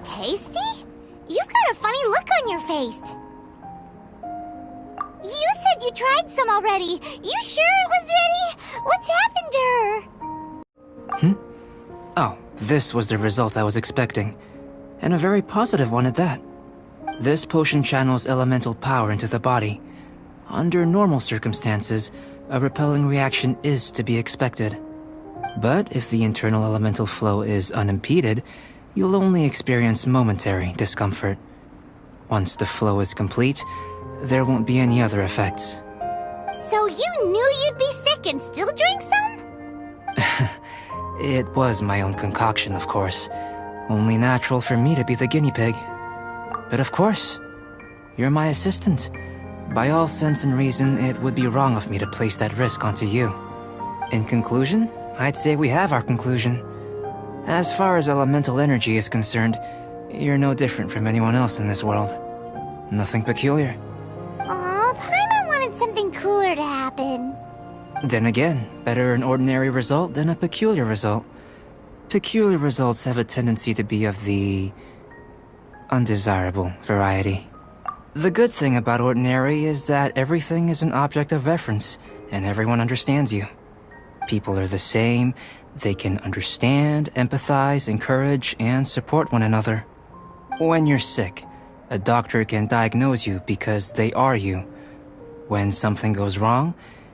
Tasty? You've got a funny look on your face. You said you tried some already. You sure it was ready? What's happened to her? Oh, this was the result I was expecting. And a very positive one at that. This potion channels elemental power into the body. Under normal circumstances, a repelling reaction is to be expected. But if the internal elemental flow is unimpeded, you'll only experience momentary discomfort. Once the flow is complete, there won't be any other effects. So you knew you'd be sick and still drank some? It was my own concoction, of course. Only natural for me to be the guinea pig. But of course, you're my assistant. By all sense and reason, it would be wrong of me to place that risk onto you. In conclusion, I'd say we have our conclusion. As far as elemental energy is concerned, you're no different from anyone else in this world. Nothing peculiar. Aw, Paimon wanted something cooler to happen. Then again, better an ordinary result than a peculiar result. Peculiar results have a tendency to be of the undesirable variety. The good thing about ordinary is that everything is an object of reference, and everyone understands you. People are the same, they can understand, empathize, encourage, and support one another. When you're sick, a doctor can diagnose you because they are you. When something goes wrong,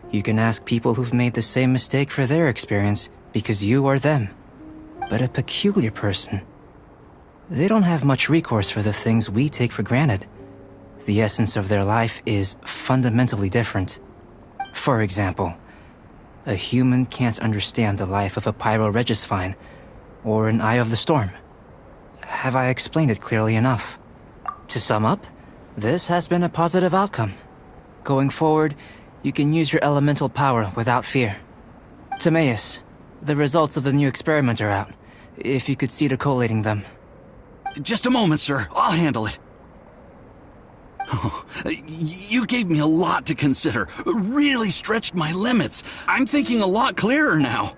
you can ask people who've made the same mistake for their experience because you are them. But a peculiar person, they don't have much recourse for the things we take for granted. The essence of their life is fundamentally different. For example, a human can't understand the life of a pyroregisvine or an eye of the storm. Have I explained it clearly enough? To sum up, this has been a positive outcome. Going forward, you can use your elemental power without fear. Timaeus, the results of the new experiment are out. If you could see to collating them. Just a moment, sir. I'll handle it. Oh, you gave me a lot to consider. Really stretched my limits. I'm thinking a lot clearer now.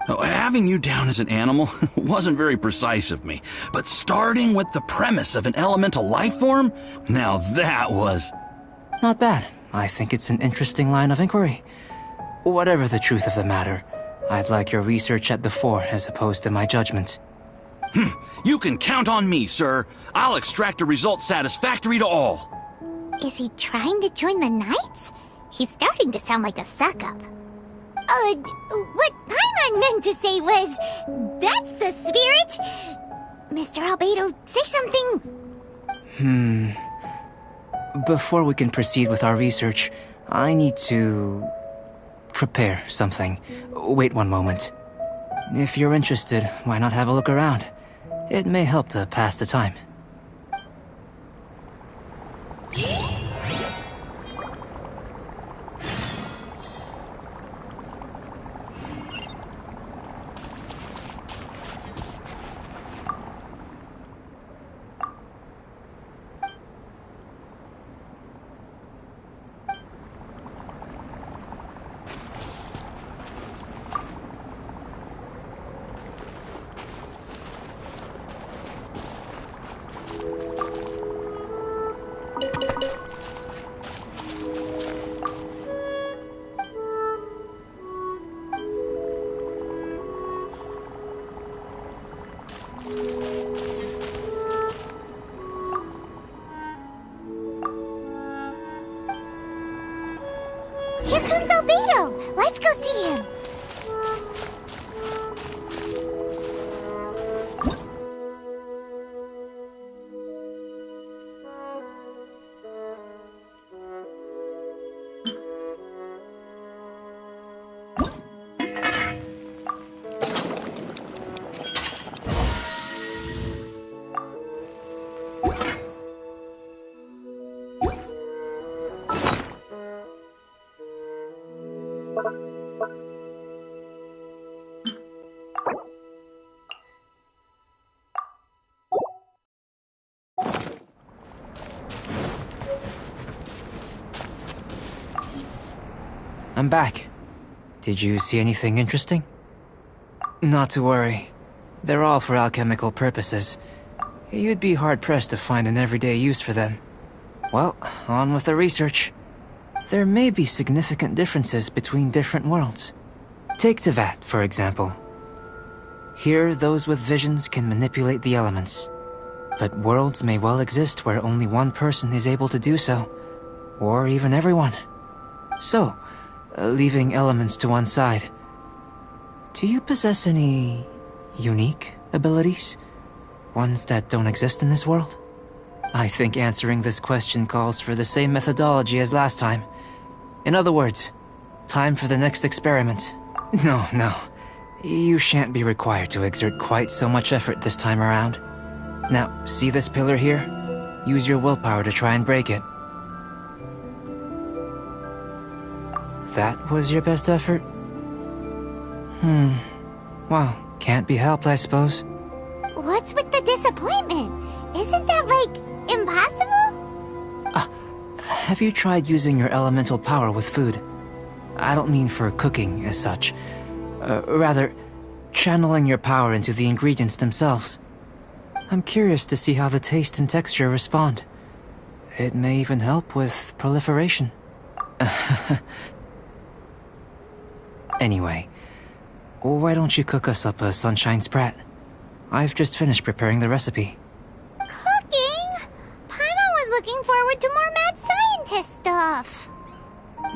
Having you down as an animal wasn't very precise of me, but starting with the premise of an elemental life form, now that was... Not bad. I think it's an interesting line of inquiry. Whatever the truth of the matter, I'd like your research at the fore as opposed to my judgment. You can count on me, sir. I'll extract a result satisfactory to all. Is he trying to join the Knights? He's starting to sound like a suck-up. What Paimon meant to say was, that's the spirit! Mr. Albedo, say something! Before we can proceed with our research, I need to... prepare something. Wait one moment. If you're interested, why not have a look around? It may help to pass the time. Here comes Albedo! Let's go see him! I'm back. Did you see anything interesting? Not to worry. They're all for alchemical purposes. You'd be hard-pressed to find an everyday use for them. Well, on with the research. There may be significant differences between different worlds. Take Tevat, for example. Here, those with visions can manipulate the elements. But worlds may well exist where only one person is able to do so. Or even everyone. So, leaving elements to one side, do you possess any unique abilities? Ones that don't exist in this world? I think answering this question calls for the same methodology as last time. In other words, time for the next experiment. No. You shan't be required to exert quite so much effort this time around. Now, see this pillar here? Use your willpower to try and break it. That was your best effort? Well, can't be helped, I suppose. What's with the disappointment? Isn't that, like, impossible? Have you tried using your elemental power with food? I don't mean for cooking as such. Rather, channeling your power into the ingredients themselves. I'm curious to see how the taste and texture respond. It may even help with proliferation. Anyway, why don't you cook us up a sunshine sprat? I've just finished preparing the recipe. Cooking? Paimon was looking forward to more mad scientist stuff.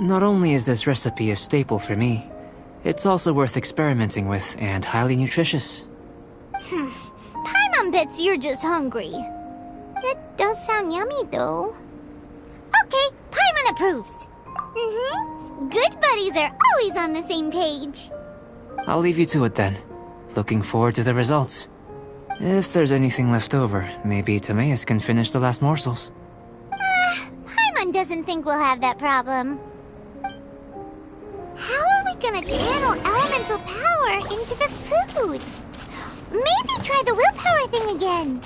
Not only is this recipe a staple for me, it's also worth experimenting with and highly nutritious. Paimon bets you're just hungry. That does sound yummy, though. Okay, Paimon approves. Good buddies are always on the same page. I'll leave you to it then. Looking forward to the results. If there's anything left over, maybe Timaeus can finish the last morsels. Paimon doesn't think we'll have that problem. How are we gonna channel elemental power into the food? Maybe try the willpower thing again.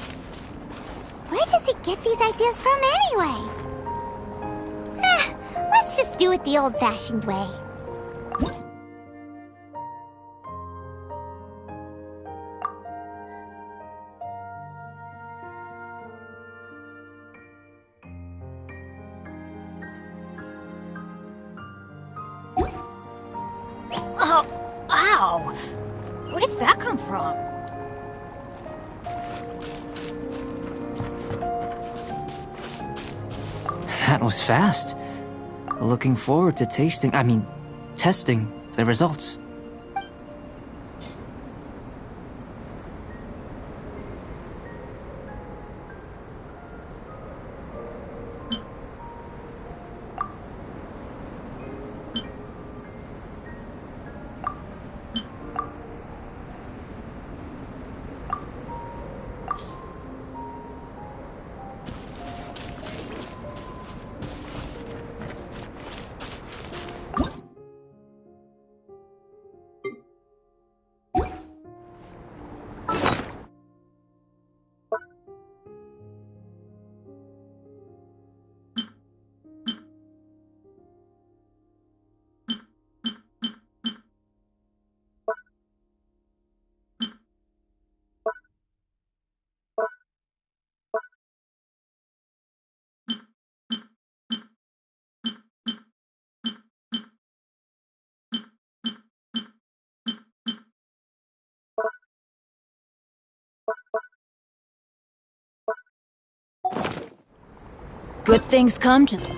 Where does it get these ideas from anyway? Let's just do it the old-fashioned way. Oh, ow! Where did that come from? That was fast. Looking forward to testing the results. Good things come to them.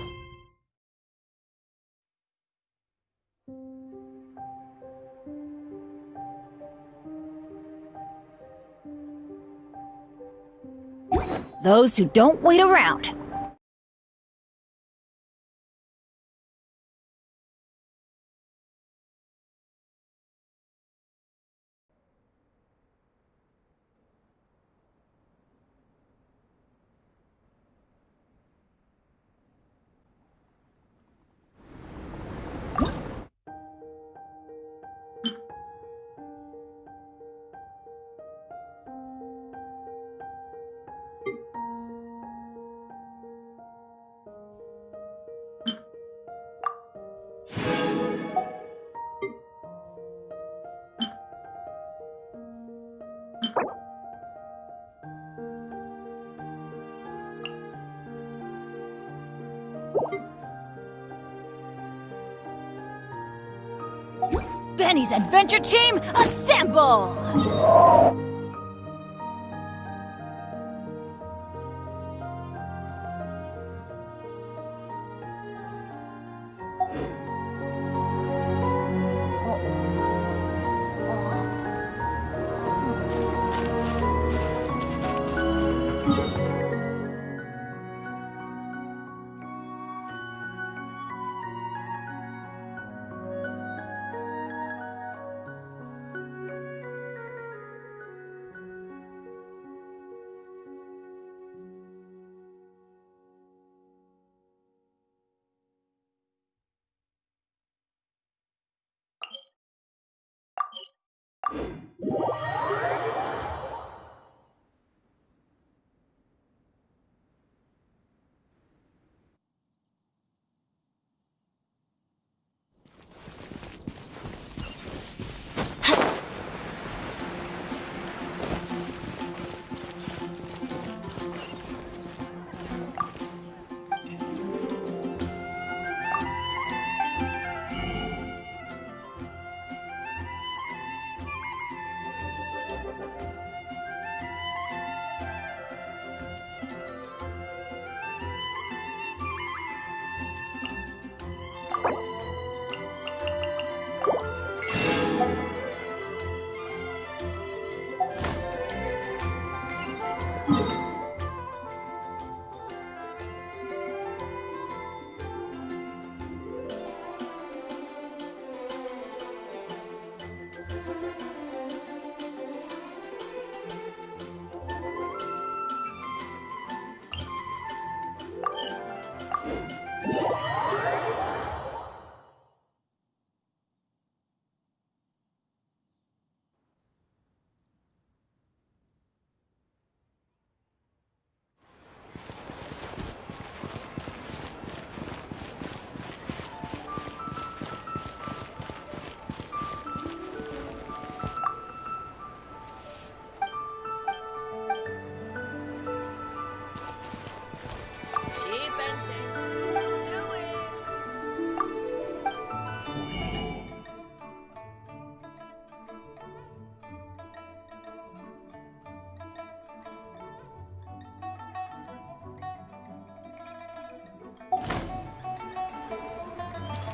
Those who don't wait around. Kenny's adventure team, assemble!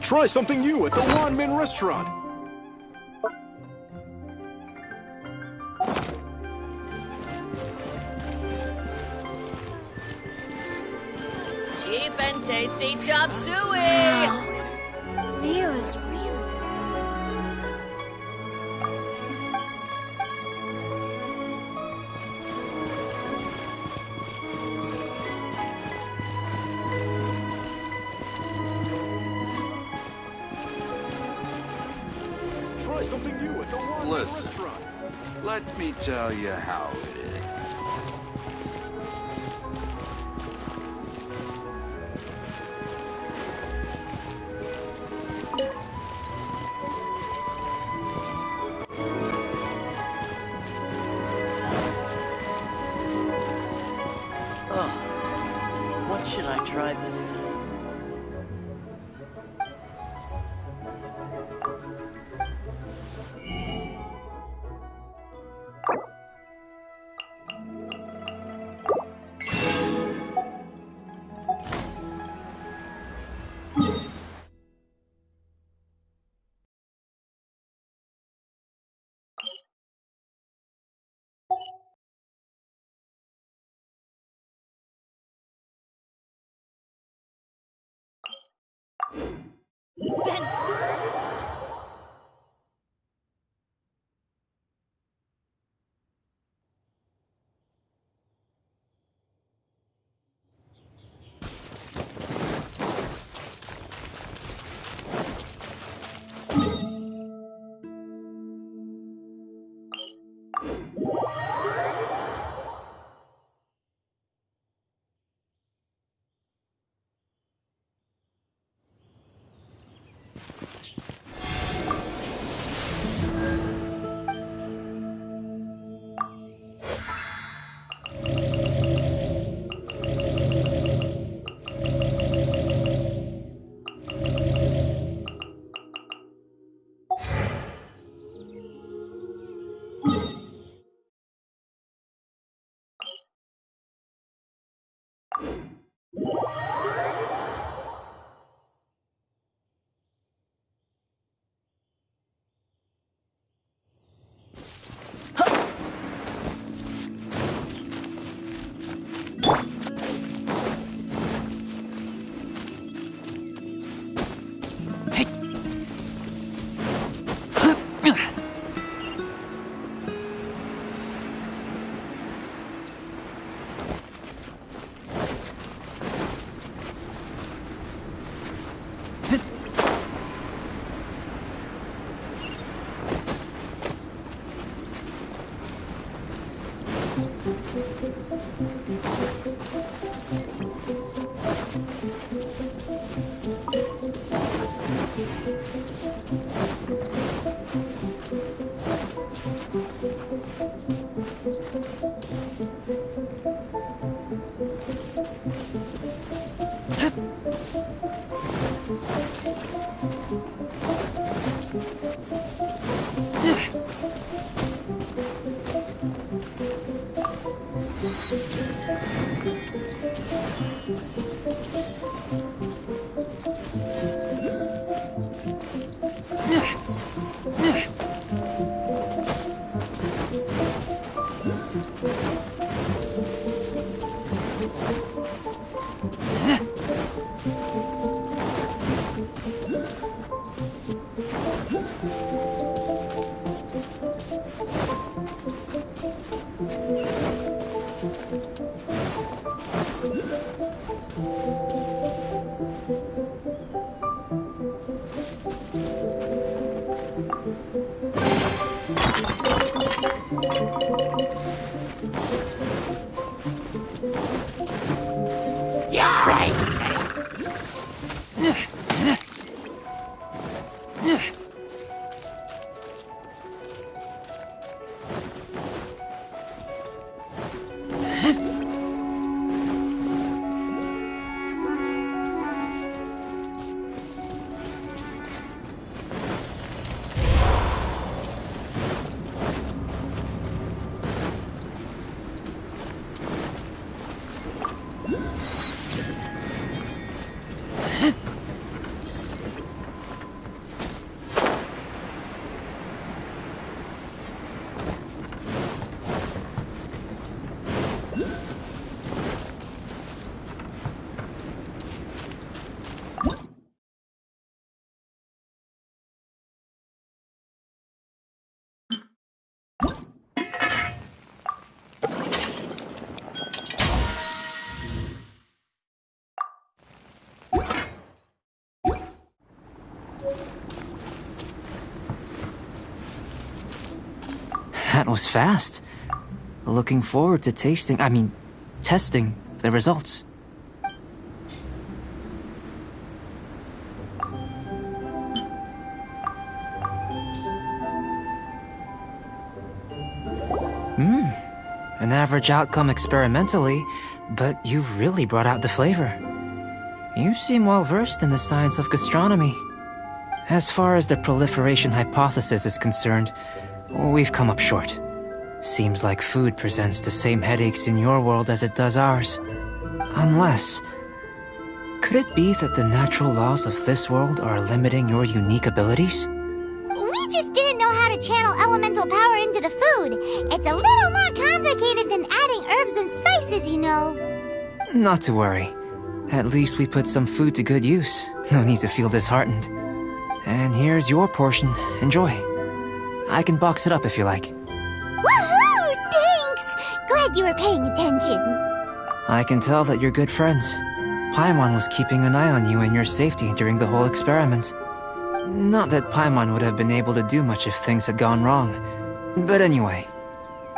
Try something new at the Wanmin restaurant. Cheap and tasty chop suey! Leo's really... Try something new at the Wanmin Listen. restaurant. Let me tell you how it is. What should I try this time? That was fast. Looking forward to testing the results. An average outcome experimentally, but you've really brought out the flavor. You seem well versed in the science of gastronomy. As far as the proliferation hypothesis is concerned, we've come up short. Seems like food presents the same headaches in your world as it does ours. Unless... could it be that the natural laws of this world are limiting your unique abilities? We just didn't know how to channel elemental power into the food. It's a little more complicated than adding herbs and spices, you know. Not to worry. At least we put some food to good use. No need to feel disheartened. And here's your portion. Enjoy. I can box it up if you like. Woohoo! Thanks! Glad you were paying attention. I can tell that you're good friends. Paimon was keeping an eye on you and your safety during the whole experiment. Not that Paimon would have been able to do much if things had gone wrong. But anyway.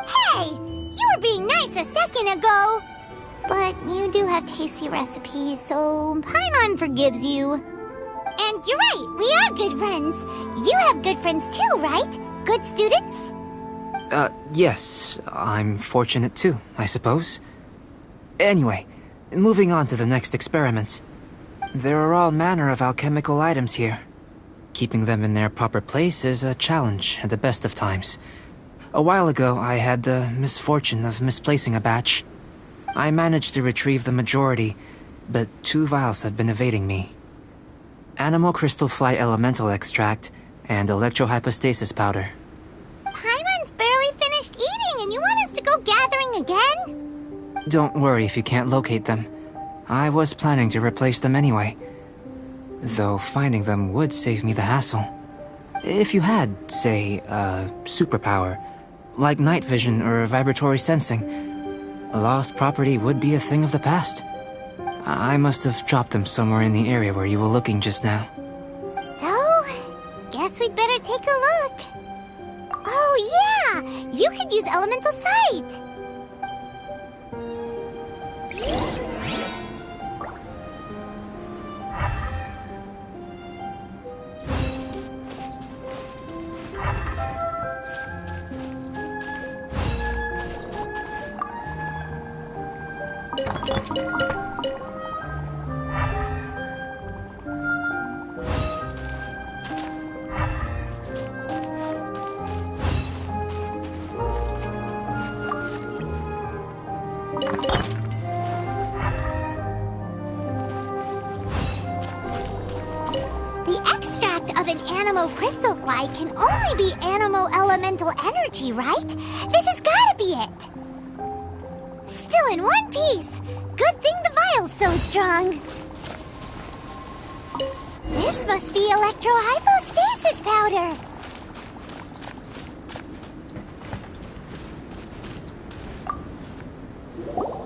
Hey! You were being nice a second ago! But you do have tasty recipes, so Paimon forgives you. And you're right, we are good friends. You have good friends too, right? Good students? Yes. I'm fortunate too, I suppose. Anyway, moving on to the next experiment. There are all manner of alchemical items here. Keeping them in their proper place is a challenge at the best of times. A while ago, I had the misfortune of misplacing a batch. I managed to retrieve the majority, but 2 vials have been evading me. Animal crystal fly elemental extract and electrohypostasis powder. Paimon's barely finished eating and you want us to go gathering again? Don't worry if you can't locate them. I was planning to replace them anyway. Though finding them would save me the hassle. If you had, say, a superpower, like night vision or vibratory sensing, lost property would be a thing of the past. I must have dropped them somewhere in the area where you were looking just now. So, guess we'd better take a look. Oh yeah! You could use elemental sight! The extract of an animo crystal fly can only be animo elemental energy, right? This has gotta be it! Still in one piece! Good thing the vial's so strong! This must be electrohypostasis powder!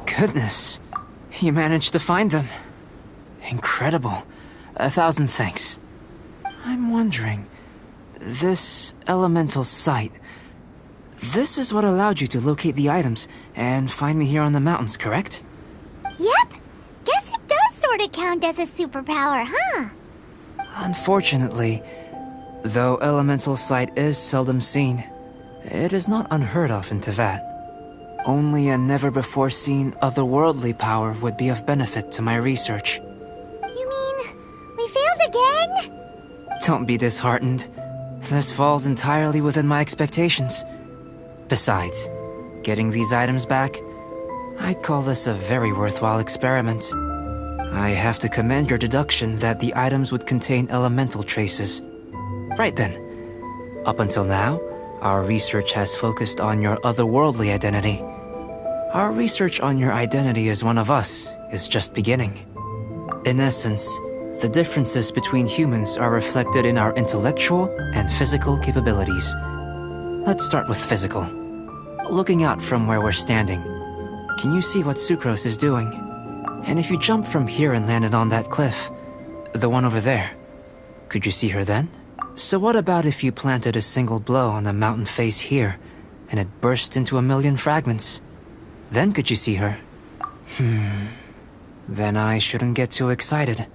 Goodness, you managed to find them. Incredible. 1,000 thanks. I'm wondering, this elemental sight, this is what allowed you to locate the items and find me here on the mountains, correct? Yep! Guess it does sorta count as a superpower, huh? Unfortunately, though elemental sight is seldom seen, it is not unheard of in Teyvat. Only a never-before-seen otherworldly power would be of benefit to my research. You mean, we failed again? Don't be disheartened. This falls entirely within my expectations. Besides, getting these items back, I'd call this a very worthwhile experiment. I have to commend your deduction that the items would contain elemental traces. Right then. Up until now, our research has focused on your otherworldly identity. Our research on your identity as one of us is just beginning. In essence, the differences between humans are reflected in our intellectual and physical capabilities. Let's start with physical. Looking out from where we're standing, can you see what Sucrose is doing? And if you jump from here and landed on that cliff, the one over there, could you see her then? So what about if you planted a single blow on the mountain face here, and it burst into 1,000,000 fragments? Then could you see her? Then I shouldn't get too excited.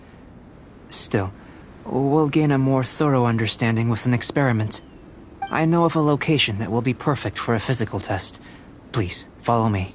Still, we'll gain a more thorough understanding with an experiment. I know of a location that will be perfect for a physical test. Please, follow me.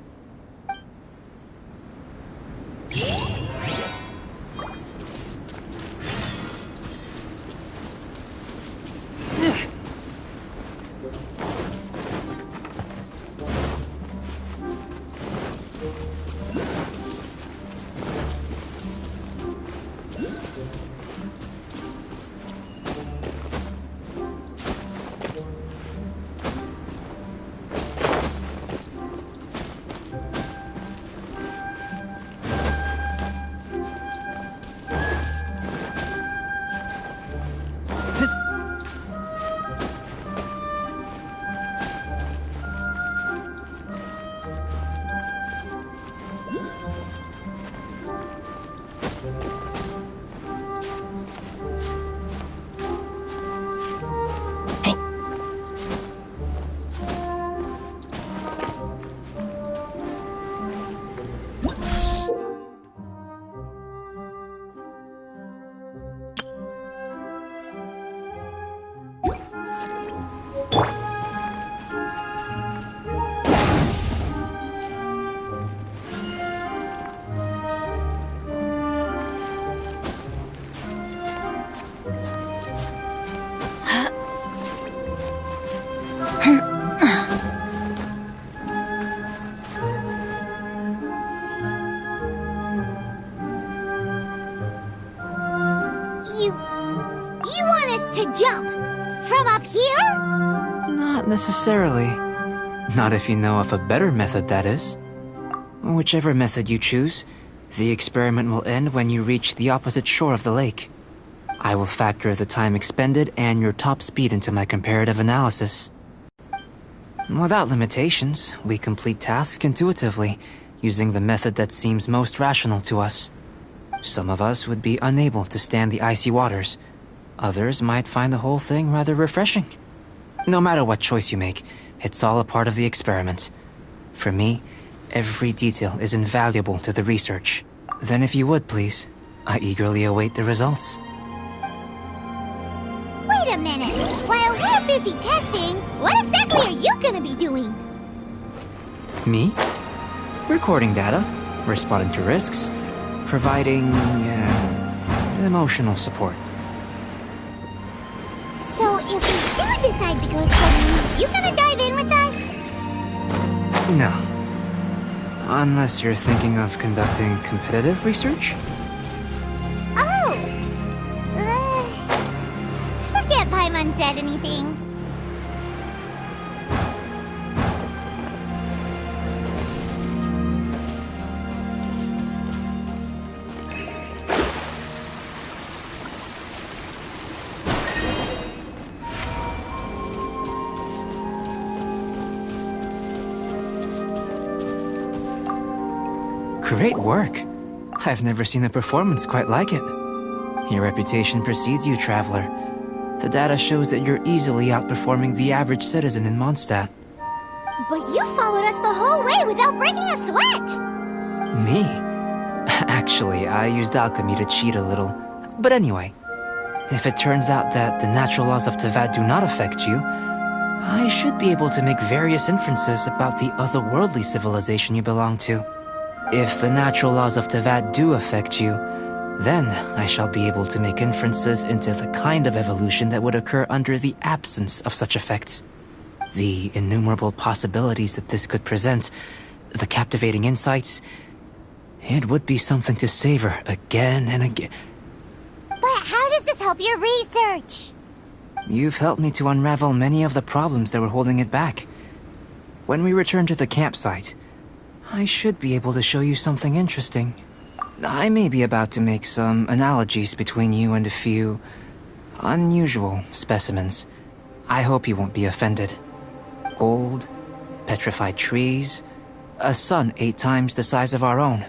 You want us to jump? From up here? Not necessarily. Not if you know of a better method, that is. Whichever method you choose, the experiment will end when you reach the opposite shore of the lake. I will factor the time expended and your top speed into my comparative analysis. Without limitations, we complete tasks intuitively, using the method that seems most rational to us. Some of us would be unable to stand the icy waters. Others might find the whole thing rather refreshing. No matter what choice you make, it's all a part of the experiment. For me, every detail is invaluable to the research. Then if you would, please, I eagerly await the results. Wait a minute! While we're busy testing, what exactly are you gonna be doing? Me? Recording data. responding to risks, providing emotional support. So if we do decide to go swimming, you gonna dive in with us? No. Unless you're thinking of conducting competitive research? Oh! Forget Paimon said anything. Great work. I've never seen a performance quite like it. Your reputation precedes you, Traveler. The data shows that you're easily outperforming the average citizen in Mondstadt. But you followed us the whole way without breaking a sweat! Me? Actually, I used alchemy to cheat a little. But anyway, if it turns out that the natural laws of Teyvat do not affect you, I should be able to make various inferences about the otherworldly civilization you belong to. If the natural laws of Teyvat do affect you, then I shall be able to make inferences into the kind of evolution that would occur under the absence of such effects. The innumerable possibilities that this could present, the captivating insights, it would be something to savor again and again. But how does this help your research? You've helped me to unravel many of the problems that were holding it back. When we return to the campsite, I should be able to show you something interesting. I may be about to make some analogies between you and a few unusual specimens. I hope you won't be offended. Gold, petrified trees, a sun 8 times the size of our own.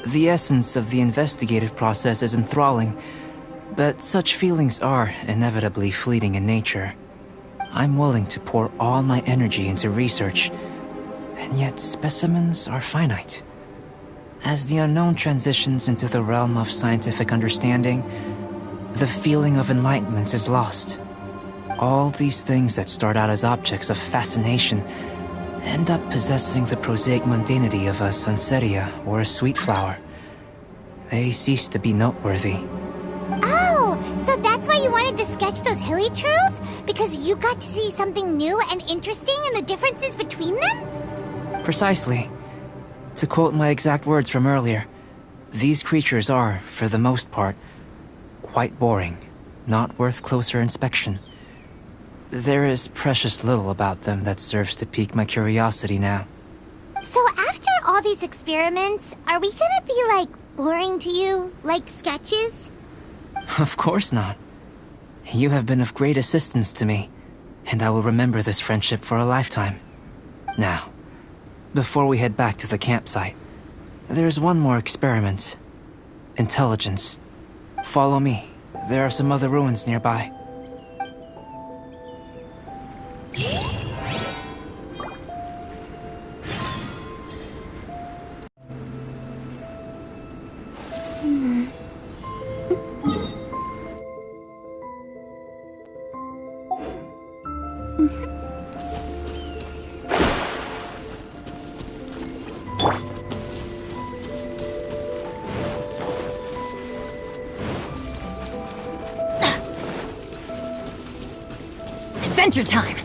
The essence of the investigative process is enthralling, but such feelings are inevitably fleeting in nature. I'm willing to pour all my energy into research, and yet specimens are finite. As the unknown transitions into the realm of scientific understanding, the feeling of enlightenment is lost. All these things that start out as objects of fascination end up possessing the prosaic mundanity of a sunsetia or a sweet flower. They cease to be noteworthy. Oh, so that's why you wanted to sketch those hilly churls? Because you got to see something new and interesting in the differences between them? Precisely. To quote my exact words from earlier, these creatures are, for the most part, quite boring, not worth closer inspection. There is precious little about them that serves to pique my curiosity now. So after all these experiments, are we gonna be, like, boring to you? Like sketches? Of course not. You have been of great assistance to me, and I will remember this friendship for a lifetime. Now, before we head back to the campsite, there's one more experiment. Intelligence. Follow me. There are some other ruins nearby. Adventure time!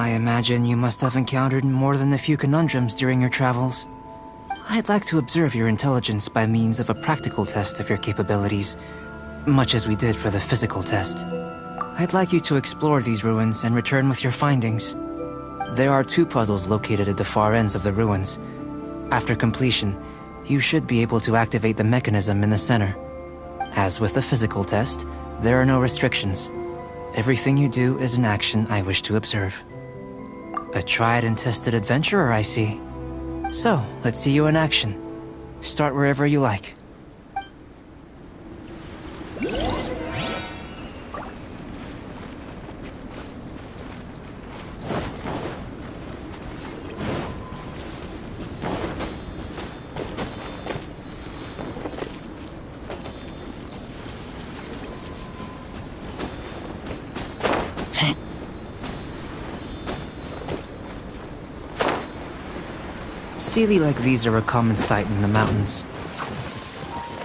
I imagine you must have encountered more than a few conundrums during your travels. I'd like to observe your intelligence by means of a practical test of your capabilities, much as we did for the physical test. I'd like you to explore these ruins and return with your findings. There are 2 puzzles located at the far ends of the ruins. After completion, you should be able to activate the mechanism in the center. As with the physical test, there are no restrictions. Everything you do is an action I wish to observe. A tried and tested adventurer, I see. So, let's see you in action. Start wherever you like. Sealy like these are a common sight in the mountains.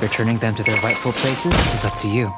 Returning them to their rightful places is up to you.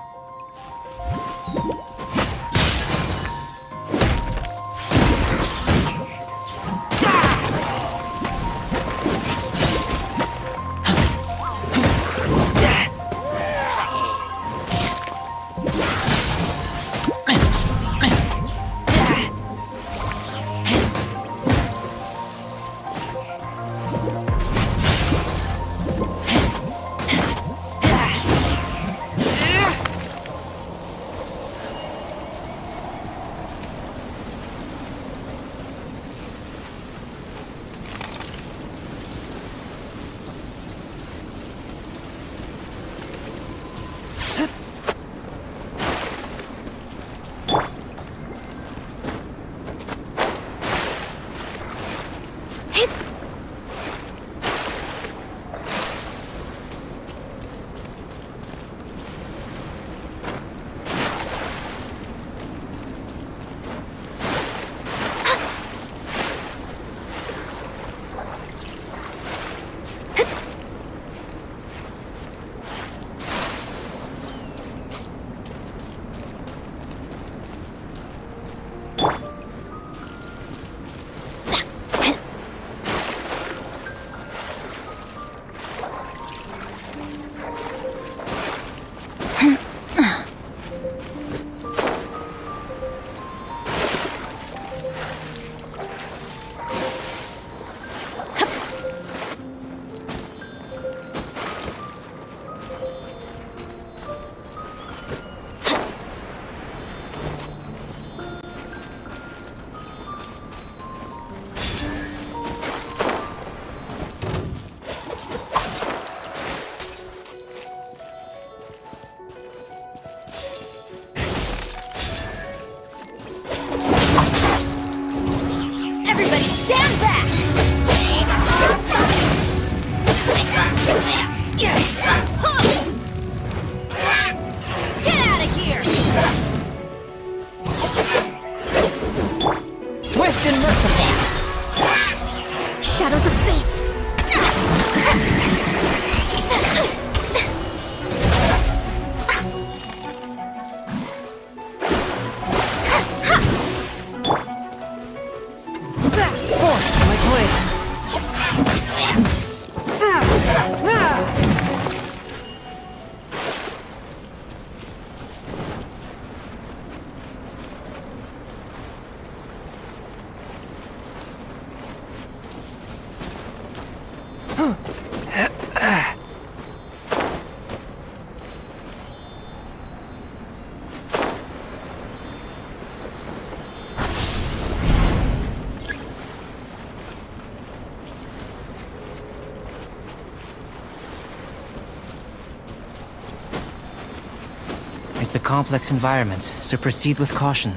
It's a complex environment, so proceed with caution.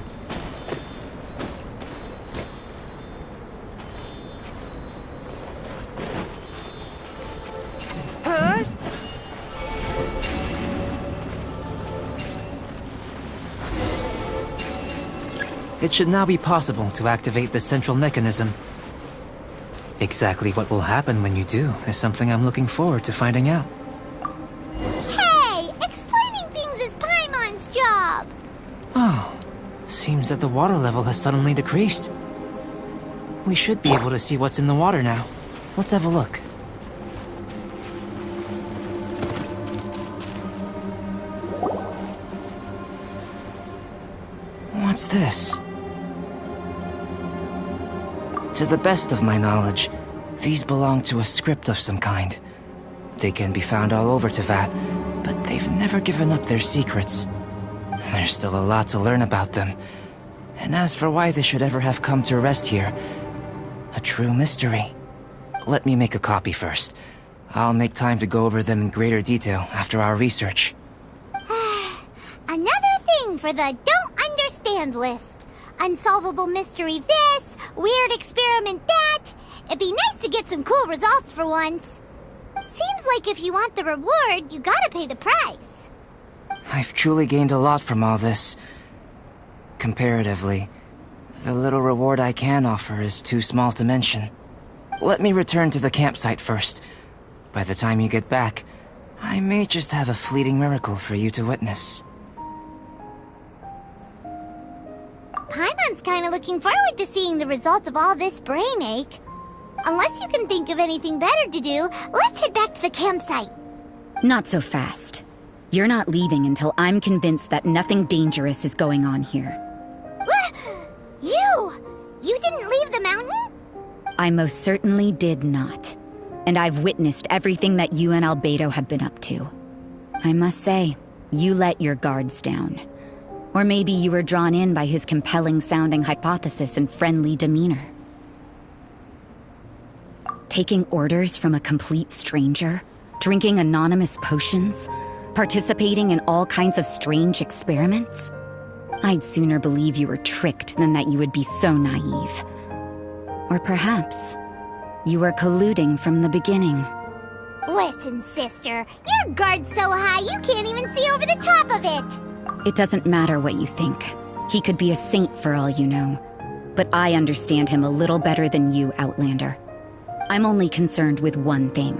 It should now be possible to activate the central mechanism. Exactly what will happen when you do is something I'm looking forward to finding out. Hey! Explaining things is Paimon's job! Oh, seems that the water level has suddenly decreased. We should be able to see what's in the water now. Let's have a look. What's this? To the best of my knowledge, these belong to a script of some kind. They can be found all over Teyvat, but they've never given up their secrets. There's still a lot to learn about them. And as for why they should ever have come to rest here, a true mystery. Let me make a copy first. I'll make time to go over them in greater detail after our research. Another thing for the don't understand list. Unsolvable mystery this, weird experiment that. It'd be nice to get some cool results for once. Seems like if you want the reward, you gotta pay the price. I've truly gained a lot from all this. Comparatively, the little reward I can offer is too small to mention. Let me return to the campsite first. By the time you get back, I may just have a fleeting miracle for you to witness. Paimon's kinda looking forward to seeing the results of all this brain ache. Unless you can think of anything better to do, let's head back to the campsite. Not so fast. You're not leaving until I'm convinced that nothing dangerous is going on here. You didn't leave the mountain? I most certainly did not. And I've witnessed everything that you and Albedo have been up to. I must say, you let your guards down. Or maybe you were drawn in by his compelling-sounding hypothesis and friendly demeanor. Taking orders from a complete stranger, drinking anonymous potions, participating in all kinds of strange experiments? I'd sooner believe you were tricked than that you would be so naive. Or perhaps you were colluding from the beginning. Listen, sister, your guard's so high you can't even see over the top of it. It doesn't matter what you think. He could be a saint for all you know. But I understand him a little better than you, Outlander. I'm only concerned with one thing.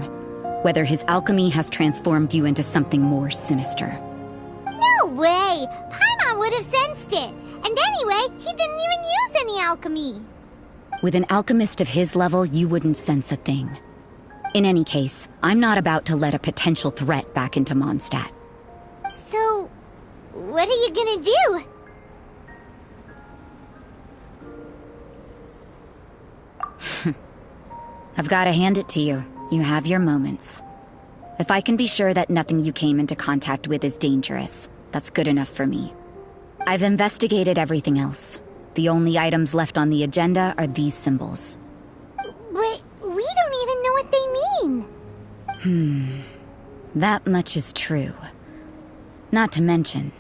Whether his alchemy has transformed you into something more sinister. No way! Paimon would have sensed it. And anyway, he didn't even use any alchemy. With an alchemist of his level, you wouldn't sense a thing. In any case, I'm not about to let a potential threat back into Mondstadt. So, what are you gonna do? I've gotta hand it to you. You have your moments. If I can be sure that nothing you came into contact with is dangerous, that's good enough for me. I've investigated everything else. The only items left on the agenda are these symbols. But we don't even know what they mean. That much is true. Not to mention,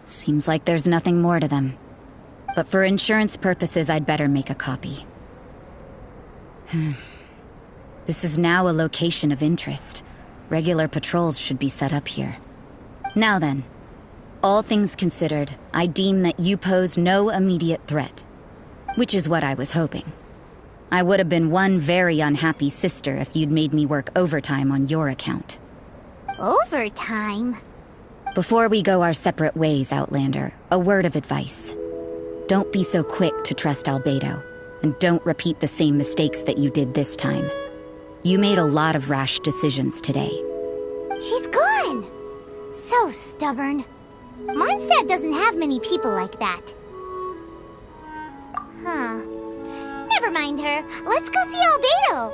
seems like there's nothing more to them. But for insurance purposes, I'd better make a copy. This is now a location of interest. Regular patrols should be set up here. Now then, all things considered, I deem that you pose no immediate threat. Which is what I was hoping. I would have been one very unhappy sister if you'd made me work overtime on your account. Overtime? Before we go our separate ways, Outlander, a word of advice. Don't be so quick to trust Albedo, and don't repeat the same mistakes that you did this time. You made a lot of rash decisions today. She's gone! So stubborn. Mondstadt doesn't have many people like that. Huh. Never mind her. Let's go see Albedo.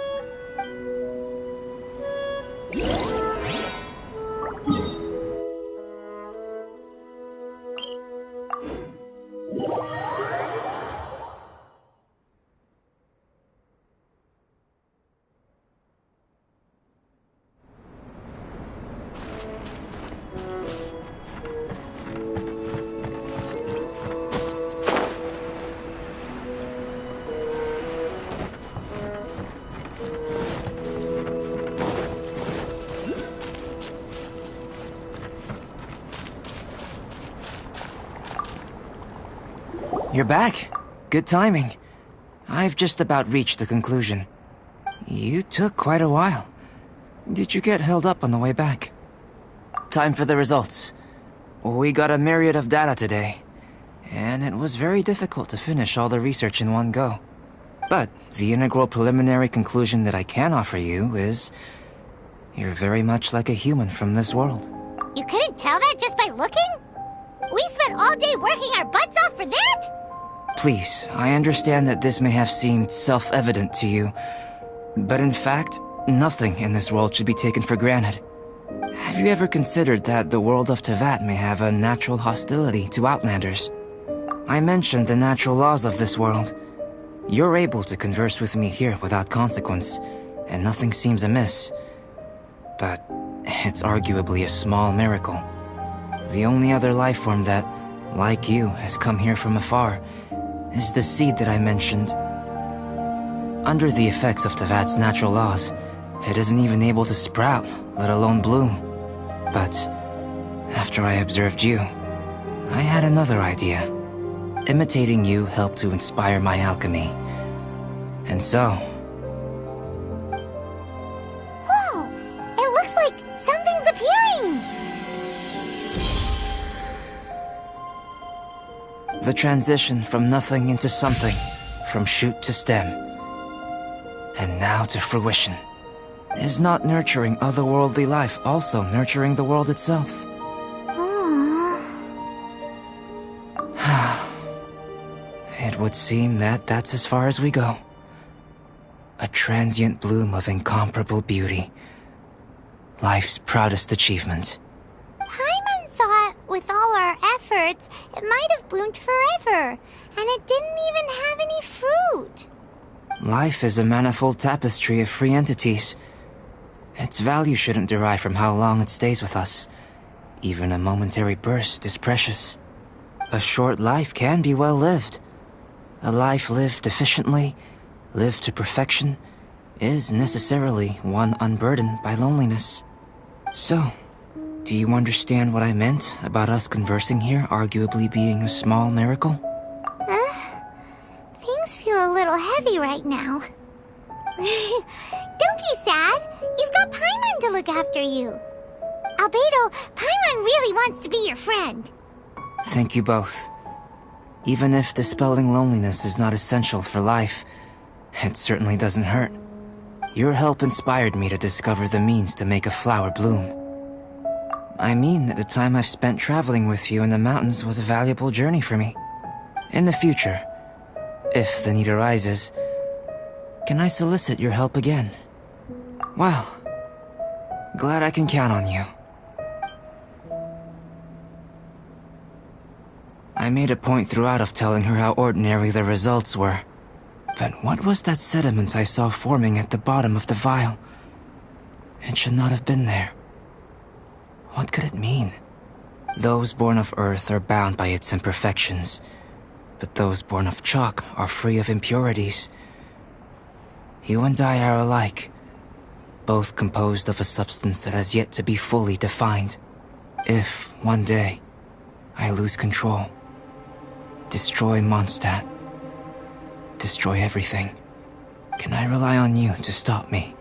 You're back. Good timing. I've just about reached the conclusion. You took quite a while. Did you get held up on the way back? Time for the results. We got a myriad of data today, and it was very difficult to finish all the research in one go. But the integral preliminary conclusion that I can offer you is you're very much like a human from this world. You couldn't tell that just by looking? We spent all day working our butts off for that? Please, I understand that this may have seemed self-evident to you, but in fact, nothing in this world should be taken for granted. Have you ever considered that the world of Tevat may have a natural hostility to Outlanders? I mentioned the natural laws of this world. You're able to converse with me here without consequence, and nothing seems amiss. But it's arguably a small miracle. The only other life form that, like you, has come here from afar is the seed that I mentioned. Under the effects of Tevat's natural laws, it isn't even able to sprout, let alone bloom. But after I observed you, I had another idea. Imitating you helped to inspire my alchemy. And so... Whoa! It looks like something's appearing! The transition from nothing into something, from shoot to stem, and now to fruition. Is not nurturing otherworldly life also nurturing the world itself? It would seem that that's as far as we go. A transient bloom of incomparable beauty. Life's proudest achievement. Paimon thought, with all our efforts, it might have bloomed forever, and it didn't even have any fruit. Life is a manifold tapestry of free entities. Its value shouldn't derive from how long it stays with us. Even a momentary burst is precious. A short life can be well lived. A life lived efficiently, lived to perfection, is necessarily one unburdened by loneliness. So, do you understand what I meant about us conversing here arguably being a small miracle? Things feel a little heavy right now. Don't be sad. You've got Paimon to look after you. Albedo, Paimon really wants to be your friend. Thank you both. Even if dispelling loneliness is not essential for life, it certainly doesn't hurt. Your help inspired me to discover the means to make a flower bloom. I mean that the time I've spent traveling with you in the mountains was a valuable journey for me. In the future, if the need arises, can I solicit your help again? Well, glad I can count on you. I made a point throughout of telling her how ordinary the results were. But what was that sediment I saw forming at the bottom of the vial? It should not have been there. What could it mean? Those born of Earth are bound by its imperfections, but those born of chalk are free of impurities. You and I are alike, both composed of a substance that has yet to be fully defined. If, one day, I lose control, destroy Mondstadt, destroy everything, can I rely on you to stop me?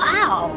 Ow!